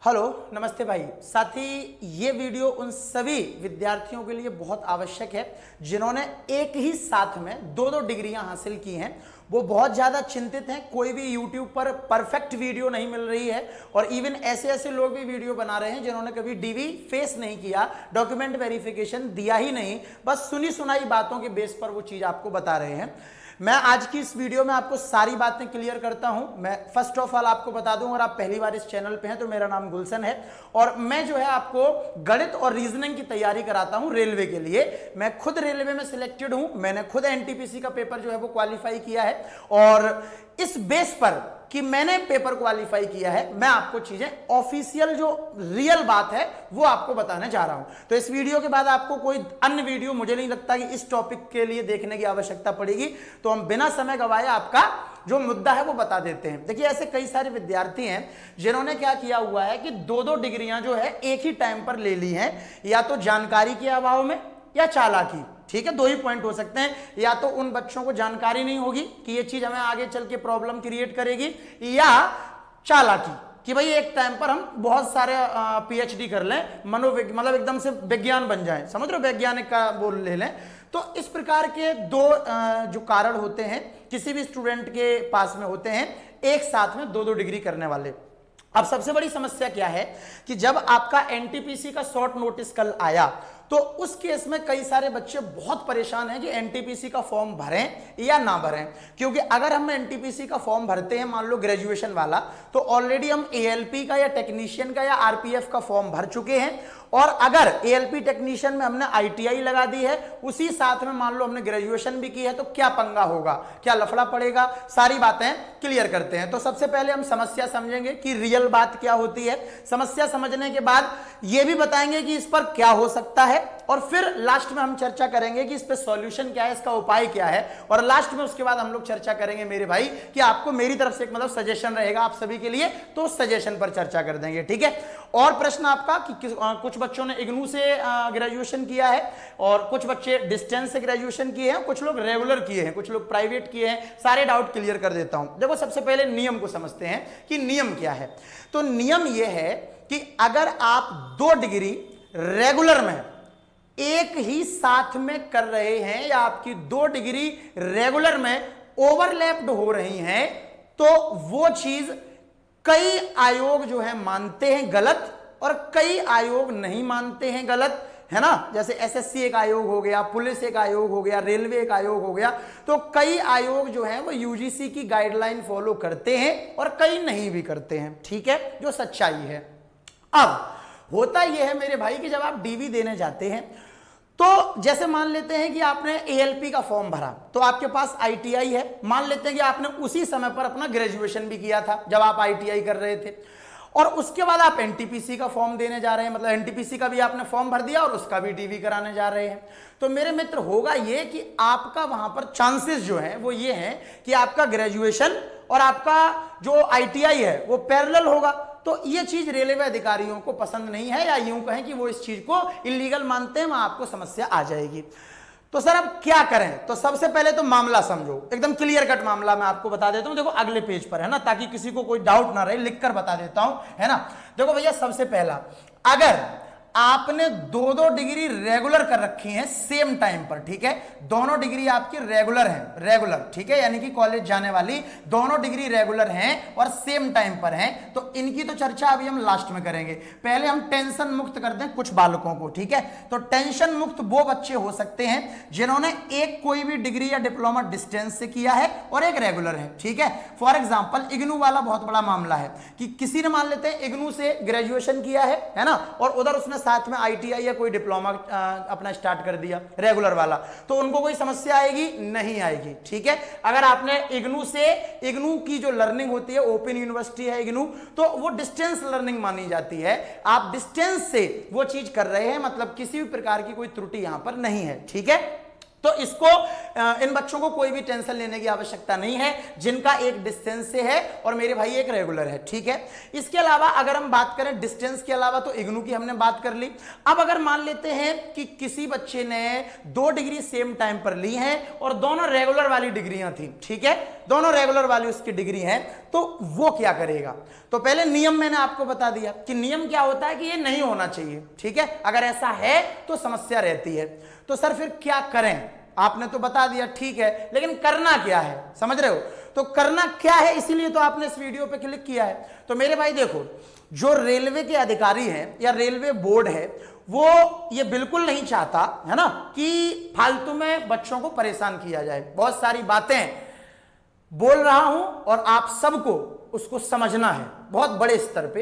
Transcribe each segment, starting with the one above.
Hello नमस्ते भाई साथी। ये वीडियो उन सभी विद्यार्थियों के लिए बहुत आवश्यक है जिन्होंने एक ही साथ में दो डिग्रियां हासिल की हैं। वो बहुत ज़्यादा चिंतित हैं, कोई भी यूट्यूब पर परफेक्ट वीडियो नहीं मिल रही है और इवन ऐसे ऐसे लोग भी वीडियो बना रहे हैं जिन्होंने कभी डीवी फेस नहीं किया, डॉक्यूमेंट वेरिफिकेशन दिया ही नहीं, बस सुनी सुनाई बातों के बेस पर वो चीज़ आपको बता रहे हैं। मैं आज की इस वीडियो में आपको सारी बातें क्लियर करता हूं। मैं फर्स्ट ऑफ ऑल आपको बता दूं, अगर आप पहली बार इस चैनल पे हैं तो मेरा नाम गुलशन है और मैं जो है आपको गणित और रीजनिंग की तैयारी कराता हूं रेलवे के लिए। मैं खुद रेलवे में सिलेक्टेड हूं, मैंने खुद एनटीपीसी का पेपर जो है वो क्वालिफाई किया है और इस बेस पर कि मैंने पेपर क्वालिफाई किया है मैं आपको चीजें ऑफिशियल जो रियल बात है वो आपको बताने जा रहा हूं। तो इस वीडियो के बाद आपको कोई अन्य वीडियो मुझे नहीं लगता कि इस टॉपिक के लिए देखने की आवश्यकता पड़ेगी, तो हम बिना समय गवाए आपका जो मुद्दा है वो बता देते हैं। देखिए ऐसे कई सारे विद्यार्थी हैं जिन्होंने क्या किया हुआ है कि दो डिग्रियां जो है एक ही टाइम पर ले ली हैं, या तो जानकारी के अभाव में या चालाकी। ठीक है, दो ही पॉइंट हो सकते हैं, या तो उन बच्चों को जानकारी नहीं होगी कि ये चीज हमें आगे चल के प्रॉब्लम क्रिएट करेगी, या चालाकी कि भाई एक टाइम पर हम बहुत सारे पीएचडी कर लें, मतलब एकदम से विज्ञान बन जाएं, समझ रहे हो, वैज्ञानिक का बोल ले लें। तो इस प्रकार के दो जो कारण होते हैं किसी भी स्टूडेंट के पास में होते हैं एक साथ में दो डिग्री करने वाले। अब सबसे बड़ी समस्या क्या है कि जब आपका एनटीपीसी का शॉर्ट नोटिस कल आया तो उस केस में कई सारे बच्चे बहुत परेशान हैं कि एनटीपीसी का फॉर्म भरें या ना भरें, क्योंकि अगर हम एनटीपीसी का फॉर्म भरते हैं मान लो ग्रेजुएशन वाला, तो ऑलरेडी हम एएलपी का या टेक्नीशियन का या आरपीएफ का फॉर्म भर चुके हैं, और अगर एएलपी टेक्नीशियन में हमने आईटीआई लगा दी है, उसी साथ में मान लो हमने ग्रेजुएशन भी की है, तो क्या पंगा होगा, क्या लफड़ा पड़ेगा, सारी बातें क्लियर करते हैं। तो सबसे पहले हम समस्या समझेंगे कि रियल बात क्या होती है। समस्या समझने के बाद यह भी बताएंगे कि इस पर क्या हो सकता है, और फिर लास्ट में हम चर्चा करेंगे कि इस पे सॉल्यूशन क्या है, इसका उपाय क्या है, और लास्ट में उसके बाद हम लोग चर्चा करेंगे मेरे भाई कि आपको मेरी तरफ से एक मतलब सजेशन रहेगा आप सभी के लिए, तो उस सजेशन पर चर्चा कर देंगे। ठीक है, और प्रश्न आपका कि कुछ बच्चों ने इग्नू से ग्रेजुएशन किया है और कुछ बच्चे डिस्टेंस से ग्रेजुएशन किए हैं, कुछ लोग रेगुलर किए हैं, कुछ लोग प्राइवेट किए हैं, सारे डाउट क्लियर कर देता हूं। देखो सबसे पहले नियम को समझते हैं कि नियम क्या है। तो नियम यह है कि अगर आप दो डिग्री रेगुलर में एक ही साथ में कर रहे हैं या आपकी दो डिग्री रेगुलर में ओवरलैप्ड हो रही हैं, तो वो चीज कई आयोग जो है मानते हैं गलत और कई आयोग नहीं मानते हैं गलत, है ना। जैसे एसएससी एक आयोग हो गया, पुलिस एक आयोग हो गया, रेलवे एक आयोग हो गया, तो कई आयोग जो है वो यूजीसी की गाइडलाइन फॉलो करते हैं और कई नहीं भी करते हैं। ठीक है, जो सच्चाई है। अब होता यह है मेरे भाई कि जब आप डीवी देने जाते हैं तो जैसे मान लेते हैं कि आपने एएलपी का फॉर्म भरा तो आपके पास आईटीआई है, मान लेते हैं कि आपने उसी समय पर अपना ग्रेजुएशन भी किया था जब आप आईटीआई कर रहे थे, और उसके बाद आप एनटीपीसी का फॉर्म देने जा रहे हैं, मतलब एनटीपीसी का भी आपने फॉर्म भर दिया और उसका भी डीवी कराने जा रहे हैं। तो मेरे मित्र होगा ये कि आपका वहां पर चांसेस जो है वो ये है कि आपका ग्रेजुएशन और आपका जो आईटीआई है वो पैरेलल होगा। तो ये चीज रेलवे अधिकारियों को पसंद नहीं है, या यूं कहें कि वो इस चीज को इलीगल मानते हैं, वहां आपको समस्या आ जाएगी। तो सर अब क्या करें? तो सबसे पहले तो मामला समझो, एकदम क्लियर कट मामला मैं आपको बता देता हूं। देखो अगले पेज पर है ना, ताकि किसी को कोई डाउट ना रहे, लिखकर बता देता हूं, है ना। देखो भैया सबसे पहला, अगर आपने दो डिग्री रेगुलर कर रखी हैं सेम टाइम पर, ठीक है, दोनों डिग्री आपकी रेगुलर हैं, रेगुलर, ठीक है, यानी कि कॉलेज जाने वाली दोनों डिग्री रेगुलर हैं और सेम टाइम पर हैं, तो इनकी तो चर्चा अभी हम लास्ट में करेंगे। पहले हम टेंशन मुक्त कर दें कुछ बालकों को, ठीक है। तो टेंशन मुक्त वो बच्चे हो सकते हैं जिन्होंने एक कोई भी डिग्री या डिप्लोमा डिस्टेंस से किया है और एक रेगुलर है, ठीक है। फॉर एग्जाम्पल इग्नू वाला बहुत बड़ा मामला है कि किसी ने मान लेते हैं इग्नू से ग्रेजुएशन किया है ना, और उधर उसने साथ में आईटीआई या कोई डिप्लोमा अपना स्टार्ट कर दिया रेगुलर वाला, तो उनको कोई समस्या आएगी? नहीं आएगी, ठीक है। अगर आपने इग्नू की जो लर्निंग होती है, ओपन यूनिवर्सिटी है इग्नू, तो वो डिस्टेंस लर्निंग मानी जाती है, आप डिस्टेंस से वो चीज कर रहे हैं, मतलब किसी भी प्रकार की कोई त्रुटि यहां पर नहीं है, ठीक है। तो इसको इन बच्चों को कोई भी टेंशन लेने की आवश्यकता नहीं है जिनका एक डिस्टेंस से है और मेरे भाई एक रेगुलर है, ठीक है। इसके अलावा अगर हम बात करें डिस्टेंस के अलावा, तो इग्नू की हमने बात कर ली। अब अगर मान लेते हैं कि किसी बच्चे ने दो डिग्री सेम टाइम पर ली हैं और दोनों रेगुलर वाली डिग्रियां थी, ठीक है, दोनों रेगुलर वाली उसकी डिग्री है, तो वो क्या करेगा। तो पहले नियम मैंने आपको बता दिया कि नियम क्या होता है कि ये नहीं होना चाहिए, ठीक है। अगर ऐसा है तो समस्या रहती है। तो सर फिर क्या करें, आपने तो बता दिया, ठीक है, लेकिन करना क्या है, समझ रहे हो। तो करना क्या है, इसीलिए तो आपने इस वीडियो पे क्लिक किया है। तो मेरे भाई देखो, जो रेलवे के अधिकारी हैं या रेलवे बोर्ड है, वो ये बिल्कुल नहीं चाहता है ना कि फालतू में बच्चों को परेशान किया जाए। बहुत सारी बातें बोल रहा हूं और आप सबको उसको समझना है बहुत बड़े स्तर पे।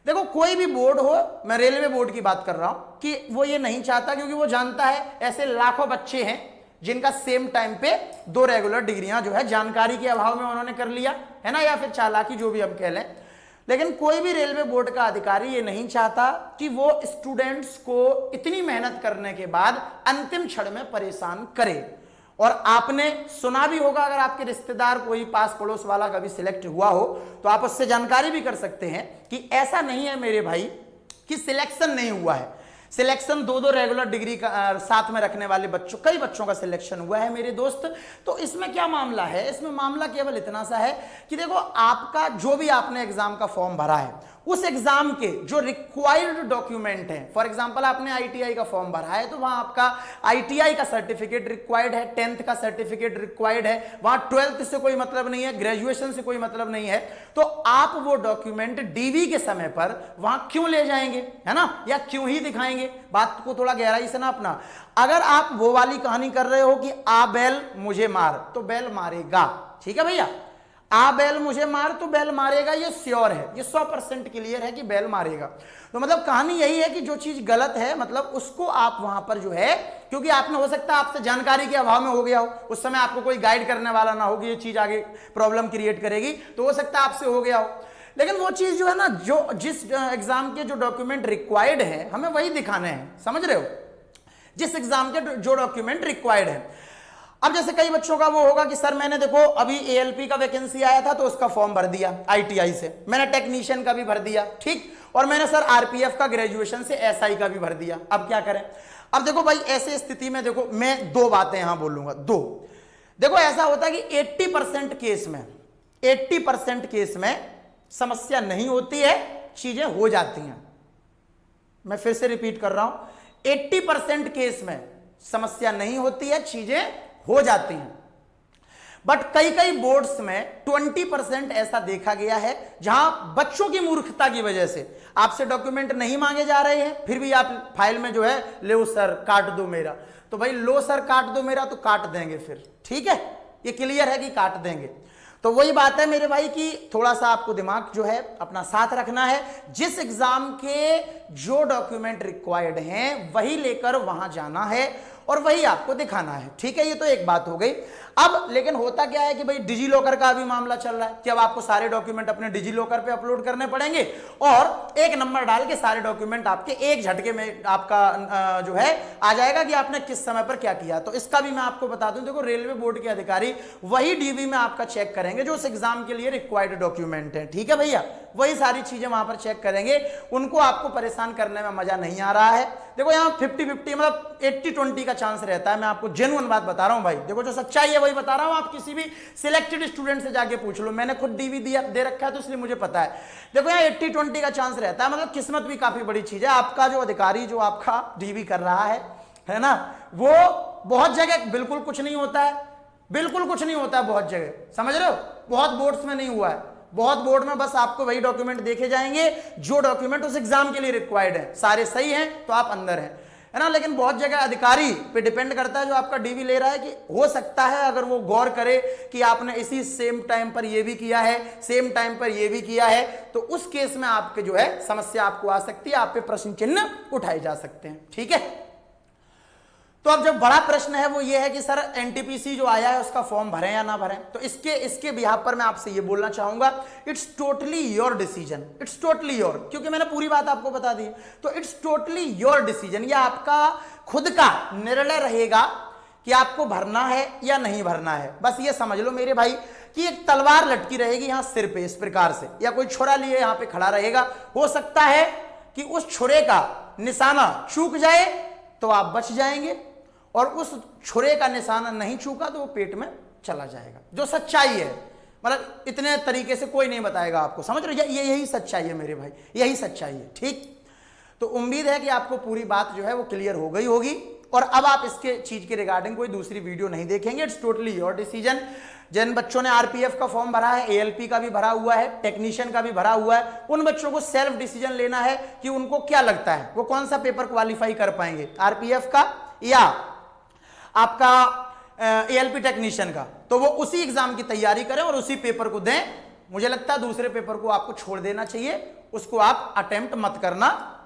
देखो कोई भी बोर्ड हो, मैं रेलवे बोर्ड की बात कर रहा हूं, कि वो ये नहीं चाहता, क्योंकि वो जानता है ऐसे लाखों बच्चे हैं जिनका सेम टाइम पे 2 रेगुलर डिग्रियां जो है जानकारी के अभाव में उन्होंने कर लिया है ना, या फिर चालाकी, जो भी हम कह लें। लेकिन कोई भी रेलवे बोर्ड का अधिकारी ये नहीं चाहता कि वो स्टूडेंट्स को इतनी मेहनत करने के बाद अंतिम क्षण में परेशान करे। और आपने सुना भी होगा, अगर आपके रिश्तेदार कोई पास पड़ोस वाला कभी सिलेक्ट हुआ हो तो आप उससे जानकारी भी कर सकते हैं कि ऐसा नहीं है मेरे भाई कि सिलेक्शन नहीं हुआ है। सिलेक्शन 2-2 रेगुलर डिग्री का साथ में रखने वाले बच्चों, कई बच्चों का सिलेक्शन हुआ है मेरे दोस्त। तो इसमें क्या मामला है, इसमें मामला केवल इतना सा है कि देखो आपका जो भी आपने एग्जाम का फॉर्म भरा है, उस एग्जाम के जो रिक्वायर्ड डॉक्यूमेंट हैं, फॉर एग्जांपल आपने आईटीआई का फॉर्म भरा है तो वहां आपका आईटीआई का सर्टिफिकेट रिक्वायर्ड है, 10th का सर्टिफिकेट रिक्वायर्ड है, वहां 12th से कोई मतलब नहीं है, ग्रेजुएशन से कोई मतलब नहीं है। तो आप वो डॉक्यूमेंट डीवी के समय पर वहां क्यों ले जाएंगे, है ना, या क्यों ही दिखाएंगे। बात को थोड़ा गहराई से ना अपना। अगर आप वो वाली कहानी कर रहे हो कि आ बैल मुझे मार, तो बैल मारेगा, ठीक है भैया। आ बैल मुझे मार तो बैल मारेगा, ये श्योर है, ये 100% क्लियर है कि बैल मारेगा। तो मतलब कहानी यही है कि जो चीज गलत है, मतलब उसको आप वहां पर जो है, क्योंकि आपने हो सकता है आपसे जानकारी के अभाव में हो गया हो, उस समय आपको कोई गाइड करने वाला ना हो कि ये चीज आगे प्रॉब्लम क्रिएट करेगी, तो हो सकता है आपसे हो गया हो। लेकिन वो चीज जो है ना, जो जिस एग्जाम के जो डॉक्यूमेंट रिक्वायर्ड है हमें वही दिखाने हैं, समझ रहे हो, जिस एग्जाम के जो डॉक्यूमेंट रिक्वायर्ड है। अब जैसे कई बच्चों का वो होगा कि सर मैंने देखो अभी एएलपी का वैकेंसी आया था तो उसका फॉर्म भर दिया आईटीआई से, मैंने टेक्नीशियन का भी भर दिया, ठीक, और मैंने सर आरपीएफ का ग्रेजुएशन से एसआई का भी भर दिया। अब क्या करें। अब देखो भाई ऐसे स्थिति में देखो मैं 2 बातें यहां बोलूंगा, 2। देखो ऐसा होता है कि 80% केस में समस्या नहीं होती है, चीजें हो जाती हैं। मैं फिर से रिपीट कर रहा हूं, 80% केस में समस्या नहीं होती है, चीजें हो जाती हैं। बट कई बोर्ड्स में 20% ऐसा देखा गया है जहां बच्चों की मूर्खता की वजह से आपसे डॉक्यूमेंट नहीं मांगे जा रहे हैं, फिर भी आप फाइल में जो है लो सर काट दो मेरा। तो भाई लो सर काट दो मेरा तो काट देंगे फिर, ठीक है, ये क्लियर है कि काट देंगे। तो वही बात है मेरे भाई कि थोड़ा सा आपको दिमाग जो है अपना साथ रखना है, जिस एग्जाम के जो डॉक्यूमेंट रिक्वायर्ड हैं वही लेकर वहां जाना है और वही आपको दिखाना है, ठीक है। ये तो एक बात हो गई। अब लेकिन होता क्या है कि भाई डिजी लॉकर का भी मामला चल रहा है कि अब आपको सारे डॉक्यूमेंट अपने डिजी लॉकर पे अपलोड करने पड़ेंगे और एक नंबर डाल के सारे डॉक्यूमेंट आपके एक झटके में आपका जो है आ जाएगा कि आपने किस समय पर क्या किया। तो इसका भी मैं आपको बता दूं, देखो रेलवे बोर्ड के अधिकारी वही डीवी में आपका चेक करेंगे जो उस एग्जाम के लिए रिक्वायर्ड डॉक्यूमेंट है, ठीक है भैया, वही सारी चीजें वहां पर चेक करेंगे। उनको आपको परेशान करने में मजा नहीं आ रहा है। देखो यहाँ 50-50 मतलब 80-20 का चांस रहता है। मैं आपको जेन्युइन बात बता रहा हूं भाई, देखो जो सच्चाई है वही बता रहा हूं। आप किसी भी सिलेक्टेड स्टूडेंट से जाके पूछ लो, मैंने खुद डीवी दे रखा है तो इसलिए मुझे पता है। देखो यहाँ 80-20 का चांस रहता है, मतलब किस्मत भी काफी बड़ी चीज है। आपका जो अधिकारी जो आपका डीवी कर रहा है ना, वो बहुत जगह बिल्कुल कुछ नहीं होता है, बिल्कुल कुछ नहीं होता है बहुत जगह, समझ रहे हो। बहुत बोर्ड्स में नहीं हुआ है, बहुत बोर्ड में बस आपको वही डॉक्यूमेंट देखे जाएंगे जो डॉक्यूमेंट उस एग्जाम के लिए रिक्वायर्ड है, सारे सही हैं तो आप अंदर हैं, है ना। लेकिन बहुत जगह अधिकारी पे डिपेंड करता है जो आपका डीवी ले रहा है, कि हो सकता है अगर वो गौर करे कि आपने इसी सेम टाइम पर ये भी किया है, सेम टाइम पर ये भी किया है, तो उस केस में आपके जो है समस्या आपको आ सकती है, आप पे प्रश्न चिन्ह उठाए जा सकते हैं, ठीक है। तो अब जब बड़ा प्रश्न है वो ये है कि सर एनटीपीसी जो आया है उसका फॉर्म भरें या ना भरें। तो इसके बिहाफ पर मैं आपसे ये बोलना चाहूंगा, it's totally your decision, it's totally your, क्योंकि मैंने पूरी बात आपको बता दी। तो इट्स टोटली योर डिसीजन, ये आपका खुद का निर्णय रहेगा कि आपको भरना है या नहीं भरना है। बस ये समझ लो मेरे भाई कि एक तलवार लटकी रहेगी यहां सिर पे इस प्रकार से, या कोई छुरा लिए यहां पे खड़ा रहेगा। हो सकता है कि उस छुरे का निशाना चूक जाए तो आप बच जाएंगे, और उस छुरे का निशाना नहीं चूका तो वो पेट में चला जाएगा, जो सच्चाई है। मतलब इतने तरीके से कोई नहीं बताएगा आपको, समझ रहे हो? ये यही सच्चाई है मेरे भाई, यही सच्चाई है। ठीक, तो उम्मीद है कि आपको पूरी बात जो है वो क्लियर हो गई होगी और अब आप इसके चीज के रिगार्डिंग कोई दूसरी वीडियो नहीं देखेंगे। It's totally your decision. जिन बच्चों ने आरपीएफ का फॉर्म भरा है, एएलपी का भी भरा हुआ है, टेक्नीशियन का भी भरा हुआ है, उन बच्चों को सेल्फ डिसीजन लेना है कि उनको क्या लगता है वो कौन सा पेपर क्वालिफाई कर पाएंगे, आरपीएफ का या आपका एएलपी टेक्नीशियन का। तो वो उसी एग्जाम की तैयारी करें और उसी पेपर को दें। मुझे लगता है दूसरे पेपर को आपको छोड़ देना चाहिए, उसको आप अटेम्प्ट मत करना।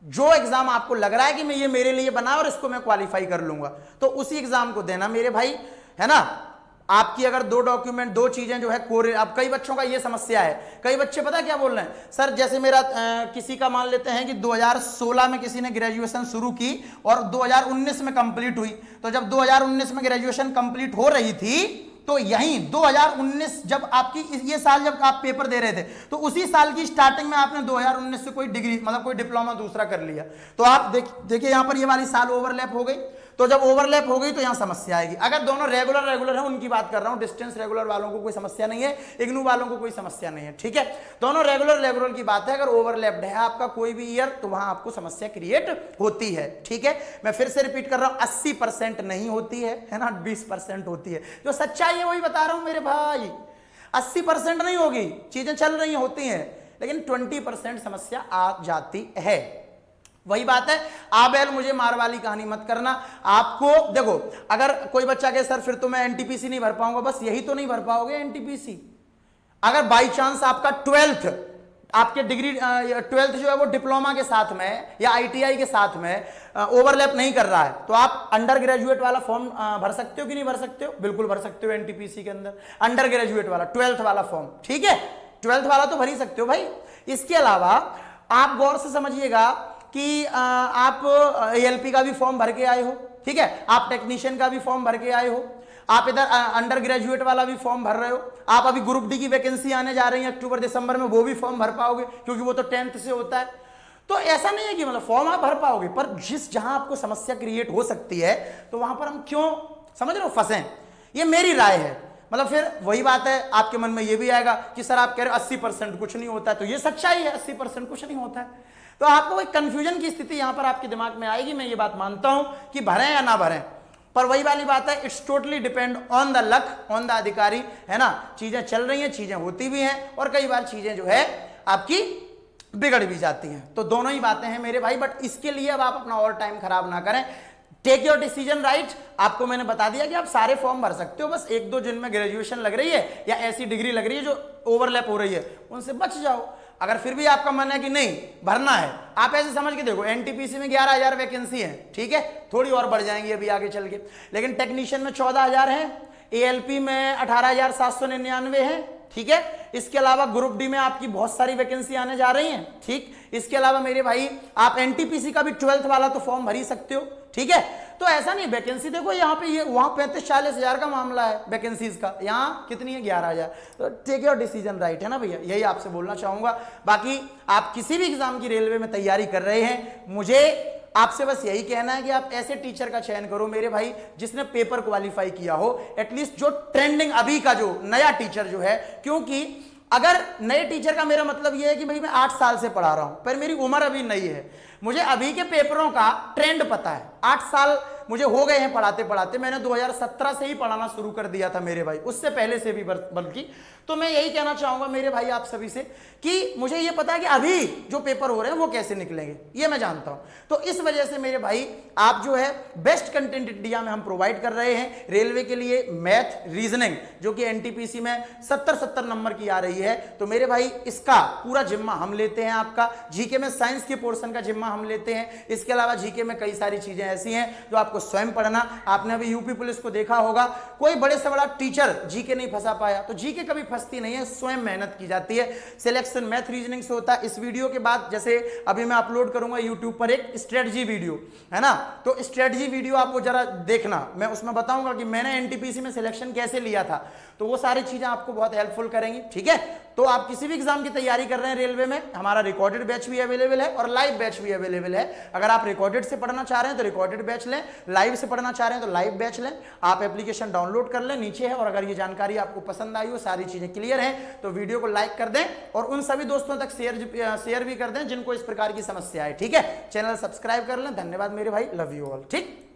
जो एग्जाम आपको लग रहा है कि मैं ये मेरे लिए बना और इसको मैं क्वालिफाई कर लूंगा, तो उसी एग्जाम को देना मेरे भाई, है ना। आपकी अगर दो डॉक्यूमेंट, दो चीजें जो है कोरे, अब कई बच्चों का ये समस्या है, कई बच्चे पता क्या बोल रहे हैं, सर जैसे मेरा किसी का मान लेते हैं कि 2016 में किसी ने ग्रेजुएशन शुरू की और 2019 में कंप्लीट हुई, तो जब 2019 में ग्रेजुएशन कंप्लीट हो रही थी तो यहीं 2019 जब आपकी ये साल जब आप पेपर दे रहे थे तो उसी साल की स्टार्टिंग में आपने 2019 से कोई डिग्री मतलब कोई डिप्लोमा दूसरा कर लिया, तो आप देखिए यहां पर ये वाली साल ओवरलैप हो गई। तो जब ओवरलैप हो गई तो यहां समस्या आएगी। अगर दोनों रेगुलर है उनकी बात कर रहा हूं, डिस्टेंस रेगुलर वालों को कोई समस्या नहीं है, इग्नू वालों को कोई समस्या नहीं है, ठीक है। दोनों रेगुलर की बात है। अगर ओवरलैप्ड है आपका कोई भी ईयर तो वहां आपको समस्या क्रिएट होती है, ठीक है। मैं फिर से रिपीट कर रहा हूं, 80% नहीं होती है ना, 20% होती है। जो सच्चाई है वही बता रहा हूं मेरे भाई, 80% नहीं होगी, चीजें चल रही होती हैं, लेकिन 20% समस्या आ जाती है। वही बात है, आबेल मुझे मार वाली कहानी मत करना। आपको देखो, अगर कोई बच्चा कहे सर फिर तो मैं एनटीपीसी नहीं भर पाऊंगा, बस यही तो नहीं भर पाओगे एनटीपीसी। अगर बाई चांस आपका 12th आपके डिग्री 12th जो है वो डिप्लोमा के साथ में या आईटीआई के साथ में ओवरलैप नहीं कर रहा है, तो आप अंडर ग्रेजुएट वाला फॉर्म भर सकते हो कि नहीं भर सकते हो? बिल्कुल भर सकते हो एनटीपीसी के अंदर, अंडर ग्रेजुएट वाला 12th वाला फॉर्म, ठीक है। 12th वाला तो भर ही सकते हो भाई। इसके अलावा आप गौर से समझिएगा कि आप एएलपी का भी फॉर्म भर के आए हो, ठीक है, आप टेक्नीशियन का भी फॉर्म भर के आए हो, आप इधर अंडर ग्रेजुएट वाला भी फॉर्म भर रहे हो, आप अभी ग्रुप डी की वैकेंसी आने जा रही है अक्टूबर दिसंबर में, वो भी फॉर्म भर पाओगे क्योंकि वो तो 10th से होता है। तो ऐसा नहीं है कि मतलब फॉर्म आप भर पाओगे, पर जहां आपको समस्या क्रिएट हो सकती है तो वहां पर हम क्यों, समझ रहे हो, फंसे। ये मेरी राय है। मतलब फिर वही बात है, आपके मन में ये भी आएगा कि सर आप कह रहे हो 80% कुछ नहीं होता है, तो ये सच्चाई है, 80% कुछ नहीं होता है। तो आपको एक कंफ्यूजन की स्थिति यहां पर आपके दिमाग में आएगी। मैं ये बात मानता हूं कि भरें या ना भरें, पर वही वाली बात है, it's totally depend on the luck, on the अधिकारी, है ना। चीजें चल रही हैं, चीजें होती भी हैं और कई बार चीजें जो है आपकी बिगड़ भी जाती हैं। तो दोनों ही बातें हैं मेरे भाई, बट इसके लिए अब आप अपना और टाइम खराब ना करें। Take your decision right. आपको मैंने बता दिया कि आप सारे फॉर्म भर सकते हो, बस एक दो जिनमें ग्रेजुएशन लग रही है या ऐसी डिग्री लग रही है जो ओवरलैप हो रही है उनसे बच जाओ। अगर फिर भी आपका मन है कि नहीं भरना है, आप ऐसे समझ के देखो, एनटीपीसी में 11,000 वैकेंसी है, ठीक है, थोड़ी और बढ़ जाएंगी अभी आगे चल के, लेकिन टेक्नीशियन में 14,000 है, एएलपी में 18,799 है, ठीक है। इसके अलावा ग्रुप डी में आपकी बहुत सारी वैकेंसी आने जा रही हैं, ठीक। इसके अलावा मेरे भाई आप एनटीपीसी का भी 12th वाला तो फॉर्म भर ही सकते हो, ठीक है। तो ऐसा नहीं, वैकेंसी देखो यहाँ पे, ये वहां 35-40 हजार का मामला है वैकेंसीज का, यहाँ कितनी है 11,000। तो टेक योर डिसीजन राइट, है ना भैया, यही आपसे बोलना चाहूंगा। बाकी आप किसी भी एग्जाम की रेलवे में तैयारी कर रहे हैं, मुझे आपसे बस यही कहना है कि आप ऐसे टीचर का चयन करो मेरे भाई जिसने पेपर क्वालिफाई किया हो, एटलीस्ट जो ट्रेंडिंग अभी का जो नया टीचर जो है। क्योंकि अगर नए टीचर का मेरा मतलब यह है कि भाई मैं 8 साल से पढ़ा रहा हूं पर मेरी उम्र अभी नहीं है, मुझे अभी के पेपरों का ट्रेंड पता है। 8 साल मुझे हो गए हैं पढ़ाते पढ़ाते, मैंने 2017 से ही पढ़ाना शुरू कर दिया था मेरे भाई, उससे पहले से भी बल्कि। तो मैं यही कहना चाहूंगा मेरे भाई आप सभी से कि मुझे ये पता है कि अभी जो पेपर हो रहे हैं वो कैसे निकलेंगे, ये मैं जानता हूं। तो इस वजह से मेरे भाई आप जो है बेस्ट कंटेंट इंडिया में हम प्रोवाइड कर रहे हैं रेलवे के लिए। मैथ रीजनिंग जो कि एनटीपीसी में 70 नंबर की आ रही है, तो मेरे भाई इसका पूरा जिम्मा हम लेते हैं। आपका जीके में साइंस के पोर्शन का जिम्मा हम लेते हैं। इसके अलावा जीके में कई सारी चीजें ऐसी हैं जो आपको स्वयं पढ़ना। आपने अभी यूपी पुलिस को देखा होगा, कोई बड़े से बड़ा टीचर जीके नहीं फंसा पाया, तो जीके कभी फंसती नहीं है, स्वयं मेहनत की जाती है। सिलेक्शन मैथ रीजनिंग से होता है। इस वीडियो के बाद जैसे अभी मैं अपलोड करूंगा यूट्यूब पर एक स्ट्रेटजी वीडियो, है ना, तो स्ट्रेटजी वीडियो आप वो जरा देखना, मैं उसमें बताऊंगा कि मैंने एनटीपीसी में सिलेक्शन कैसे लिया था, तो वो सारी चीजें आपको बहुत हेल्पफुल करेंगी, ठीक है। तो आप किसी भी एग्जाम की तैयारी कर रहे हैं रेलवे में, हमारा रिकॉर्डेड बैच भी अवेलेबल है और लाइव बैच भी अवेलेबल है। अगर आप रिकॉर्डेड से पढ़ना चाह रहे हैं तो रिकॉर्डेड बैच लें, लाइव से पढ़ना चाह रहे हैं तो लाइव बैच लें। आप एप्लीकेशन डाउनलोड कर लें, नीचे है। और अगर ये जानकारी आपको पसंद आई हो, सारी चीजें क्लियर हैं, तो वीडियो को लाइक कर दें और उन सभी दोस्तों तक शेयर भी कर दें जिनको इस प्रकार की समस्या है। ठीक है, चैनल सब्सक्राइब कर लें। धन्यवाद मेरे भाई, लव यू ऑल। ठीक।